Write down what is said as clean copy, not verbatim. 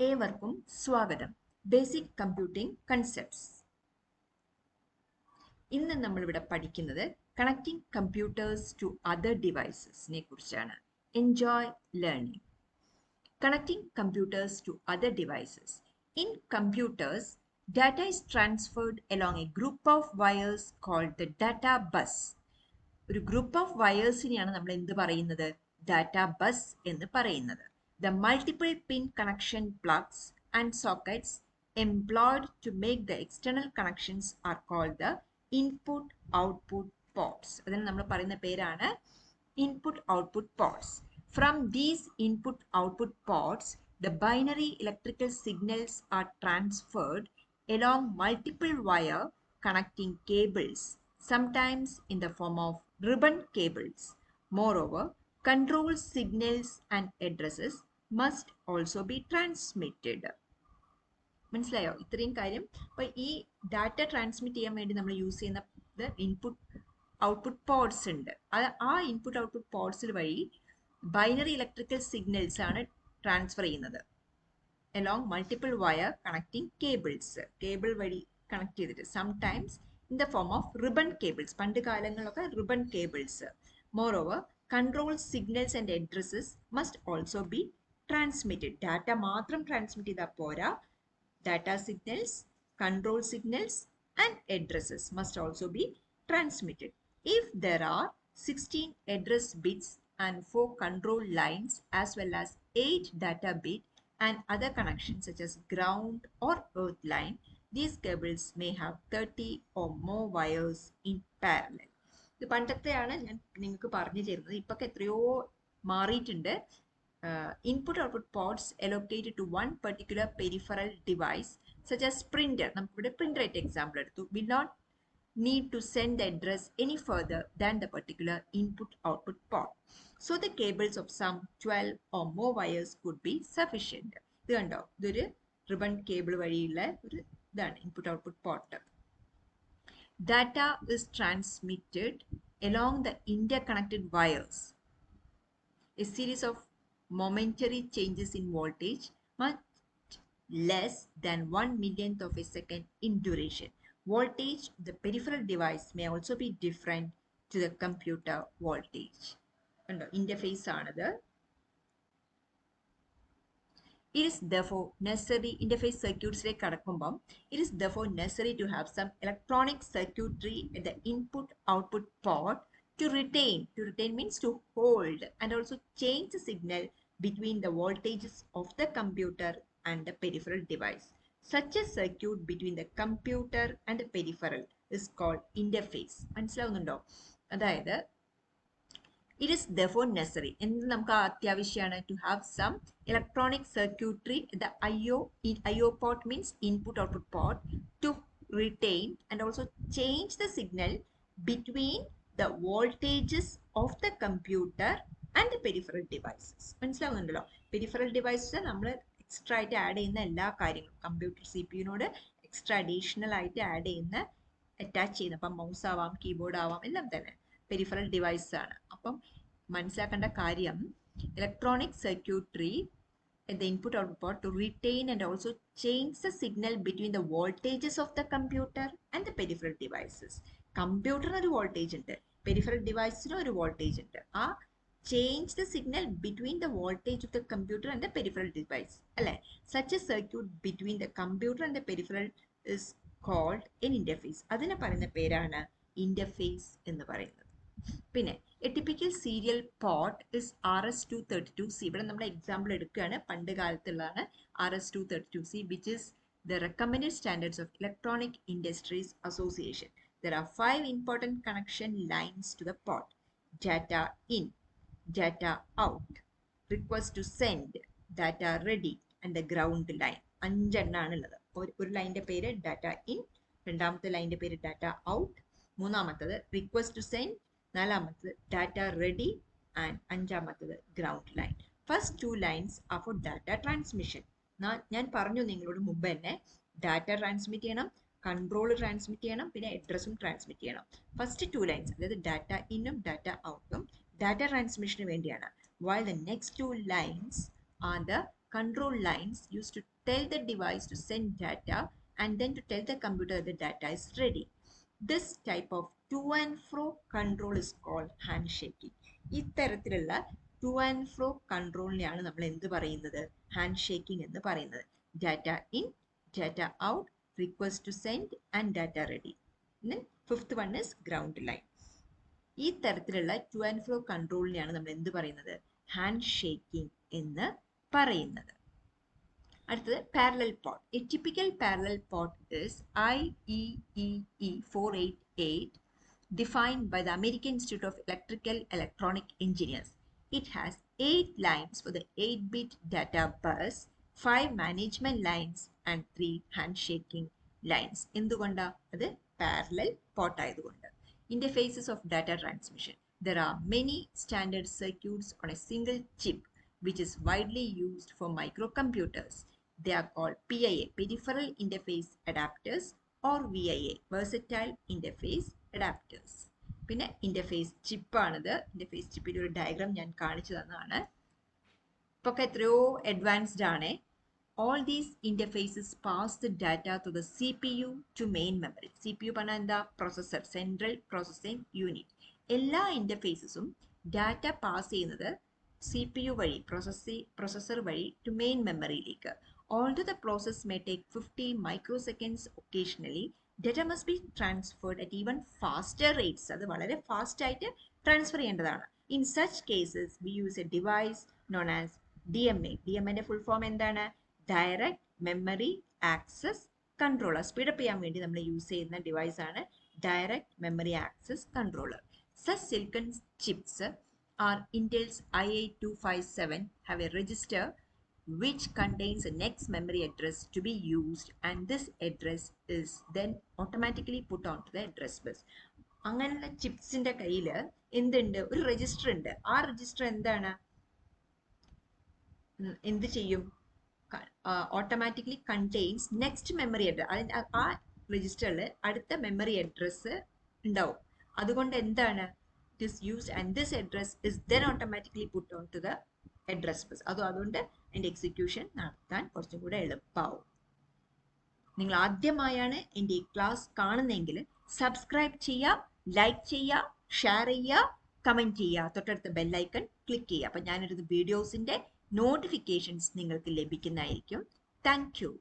ഏവർക്കും സ്വാഗതം. Basic computing concepts. ഇന്ന് നമ്മളിവിടെ പഠിക്കുന്നത് കണക്റ്റിംഗ് കമ്പ്യൂട്ടേഴ്സ് ടു അതർ ഡിവൈസസിനെ കുറിച്ചാണ്. Enjoy learning. Connecting computers to other devices. In computers, data is transferred along a group of wires called the data bus. ഒരു group of വയേഴ്സിനെയാണ് നമ്മൾ എന്ത് പറയുന്നത്? ഡാറ്റ ബസ് എന്ന് പറയുന്നത്. The multiple pin connection plugs and sockets employed to make the external connections are called the input-output ports. അതിന് നമ്മൾ പറയുന്ന പേരാണ് input-output ports. From these input-output ports, the binary electrical signals are transferred along multiple wire connecting cables, sometimes in the form of ribbon cables. Moreover, control signals and addresses must also be transmitted. മനസ്സിലായോ? ഇത്രയും കാര്യം. അപ്പോൾ ഈ data transmit ചെയ്യാൻ വേണ്ടി നമ്മൾ use ചെയ്യുന്ന input output ports ഉണ്ട്. ആ ഇൻപുട്ട് ഔട്ട്പുട്ട് പോർട്സിൽ വഴി ബൈനറി ഇലക്ട്രിക്കൽ സിഗ്നൽസ് ആണ് ട്രാൻസ്ഫർ ചെയ്യുന്നത്. Along multiple wire connecting cables, cable വഴി കണക്ട് ചെയ്തിട്ട്, sometimes in the form of ribbon cables, പണ്ട് കാലങ്ങളിലൊക്കെ ribbon cables. Moreover, control signals and addresses must also be transmitted. Data മാത്രം transmit ചെയ്താൽ പോരാ, data signals, control signals and addresses must also be transmitted. If there are 16 address bits and 4 control lines as well as 8 data bit and other connections such as ground or earth line, these cables may have 30 or more wires in parallel. ഇത് പണ്ടത്തെയാണ് ഞാൻ നിങ്ങൾക്ക് പറഞ്ഞു തരുന്നത്. ഇപ്പൊക്കെ എത്രയോ മാറിയിട്ടുണ്ട്. Input-output ports allocated to one particular peripheral device, such as printer, നമുക്കിവിടെ printer ആയിട്ട് example എടുത്തു, will not need to send the address any further than the particular input-output port. So the cables of some 12 or more wires could be sufficient. ഇത് കണ്ടോ, ഇതൊരു ribbon cable വഴിയുള്ള ഒരു ഇതാണ് input-output port. Data is transmitted along the interconnected wires. A series of momentary changes in voltage much less than 1 millionth of a second in duration. Voltage of the peripheral device may also be different to the computer voltage. Interface ആണത്. It is therefore necessary, interface circuitsലേക്ക് കടക്കുമ്പം, it is therefore necessary to have some electronic circuitry at the input-output port to retain means to hold and also change the signal between the voltages of the computer and the peripheral device. Such a circuit between the computer and the peripheral is called interface. മനസ്സിലാവുന്നുണ്ടോ? അതായത് it is therefore necessary, എന്ത് നമുക്ക് അത്യാവശ്യമാണ്, to have some electronic circuitry, the IO port means input output port, to retain and also change the signal between the voltages of the computer and the peripheral devices. മനസ്സിലാവുന്നുണ്ടല്ലോ? Peripheral devices നമ്മൾ extra ആയിട്ട് add ചെയ്യുന്ന എല്ലാ കാര്യങ്ങളും, computer CPU-നോട് extra additional ആയിട്ട് add ചെയ്യുന്ന, attach ചെയ്യുന്ന, അപ്പം മൗസ് ആവാം, കീബോർഡ് ആവാം, എല്ലാം തന്നെ പെരിഫറൽ ഡിവൈസ് ആണ്. അപ്പം മനസ്സിലാക്കേണ്ട കാര്യം, electronic circuitry at the input output port to retain and also change the signal between the voltages of the computer and the peripheral devices. കമ്പ്യൂട്ടറിന് ഒരു വോൾട്ടേജ് ഉണ്ട്, പെരിഫറൽ ഡിവൈസിന് ഒരു വോൾട്ടേജ് ഉണ്ട്. ആ change the signal between the voltage of the computer and the peripheral device, അല്ലേ? Such a circuit between the computer and the peripheral is called an interface. അതിനെ പറയുന്ന പേരാണ് interface എന്ന് പറയുന്നത്. പിന്നെ A typical serial port is RS-232C. ഇവിടെ നമ്മൾ example എടുക്കുകയാണ്, പണ്ട് കാലത്തുള്ളതാണ് RS-232C, which is the recommended standards of Electronic Industries Association. There are 5 important connection lines to the port: data in, data out, request to send, data ready and the ground line. 5 എണ്ണാണ് ഉള്ളത്. ഒരു ലൈൻ്റെ പേര് data in, രണ്ടാമത്തെ ലൈൻ്റെ പേര് data out, മൂന്നാമത്തത് request to send, നാലാമത്തത് data ready and അഞ്ചാമത്തത് ground line. First 2 lines are for data transmission. ഞാൻ പറഞ്ഞു നിങ്ങളോട് മുമ്പ് തന്നെ, ഡാറ്റ ട്രാൻസ്മിറ്റ് ചെയ്യണം, കൺട്രോൾ ട്രാൻസ്മിറ്റ് ചെയ്യണം, പിന്നെ അഡ്രസ്സും ട്രാൻസ്മിറ്റ് ചെയ്യണം. ഫസ്റ്റ് 2 ലൈൻസ്, അതായത് ഡാറ്റ ഇന്നും ഡാറ്റ ഔട്ടും ഡാറ്റ ട്രാൻസ്മിഷന് വേണ്ടിയാണ്. while the next 2 lines are the control lines used to tell the device to send data and then to tell the computer the data is ready. This type of to and fro control is called handshaking. ഇത്തരത്തിലുള്ള to and fro കൺട്രോളിനെയാണ് നമ്മൾ എന്ത് പറയുന്നത്? Handshaking എന്ന് പറയുന്നത്. Data in, data out, request to send and data ready. Fifth one is ground line. ഈ തരത്തിലുള്ള to and fro കൺട്രോളിനെയാണ് നമ്മൾ എന്ത് പറയുന്നത്? ഹാൻഡ് ഷേക്കിംഗ് എന്ന് പറയുന്നത്. അടുത്തത് parallel port. A typical parallel port is IEEE 488 defined by the American Institute of Electrical Electronic Engineers. It has 8 lines for the 8-bit data bus, 5 management lines and 3 handshaking lines. എന്തുകൊണ്ടാ? അത് parallel port ആയതുകൊണ്ട്. Interfaces of data transmission. There are many standard circuits on a single chip which is widely used for microcomputers. They are called PIA, Peripheral Interface Adapters, or VIA, Versatile Interface Adapters. പിന്നെ interface ചിപ്പാണിത്. Interface ചിപ്പിൻ്റെ ഒരു diagram ഞാൻ കാണിച്ചു തന്നതാണ്. ഇപ്പോൾ എത്രയോ advanced ആണ്. All these interfaces pass the data to the CPU to main memory. CPU പറഞ്ഞാൽ എന്താ? Processor, central processing unit. എല്ലാ ഇൻ്റർഫേസസും ഡാറ്റ പാസ് ചെയ്യുന്നത് CPU വഴി, പ്രൊസസ്സർ വഴി ടു മെയിൻ മെമ്മറിയിലേക്ക്. Although the process may take 50 microseconds occasionally, data must be transferred at even faster rates. അത് വളരെ fast ആയിട്ട് ട്രാൻസ്ഫർ ചെയ്യേണ്ടതാണ്. In such cases, we use a device known as DMA. DMAന്റെ full form എന്താണ്? Direct memory access controller. Speed up ചെയ്യാൻ വേണ്ടി നമ്മൾ use ചെയ്യുന്ന ഡിവൈസാണ് direct memory access controller. Such silicon chips are Intel's i8257 have a register which contains a next memory address to be used, and this address is then automatically put onto the address bus. അങ്ങനെയുള്ള ചിപ്സിൻ്റെ കയ്യിൽ എന്തുണ്ട്? ഒരു register ഉണ്ട്. ആ register എന്താണ്? എന്ത് ചെയ്യും? Automatically contains next memory address. ആ രജിസ്റ്ററിൽ അടുത്ത മെമ്മറി അഡ്രസ്സ് ഉണ്ടാവും. അതുകൊണ്ട് എന്താണ്? It is used and this address is then automatically put on to the address bus. അതുകൊണ്ട് അതിൻ്റെ എക്സിക്യൂഷൻ നടത്താൻ കുറച്ചും കൂടെ എളുപ്പമാവും. നിങ്ങൾ ആദ്യമായാണ് എൻ്റെ ഈ ക്ലാസ് കാണുന്നതെങ്കിൽ സബ്സ്ക്രൈബ് ചെയ്യുക, ലൈക്ക് ചെയ്യുക, ഷെയർ ചെയ്യുക, കമൻറ്റ് ചെയ്യുക, തൊട്ടടുത്ത ബെല്ലൈക്കൺ ക്ലിക്ക് ചെയ്യുക. അപ്പം ഞാനിടുന്ന വീഡിയോസിൻ്റെ നോട്ടിഫിക്കേഷൻസ് നിങ്ങൾക്ക് ലഭിക്കുന്നതായിരിക്കും. Thank you.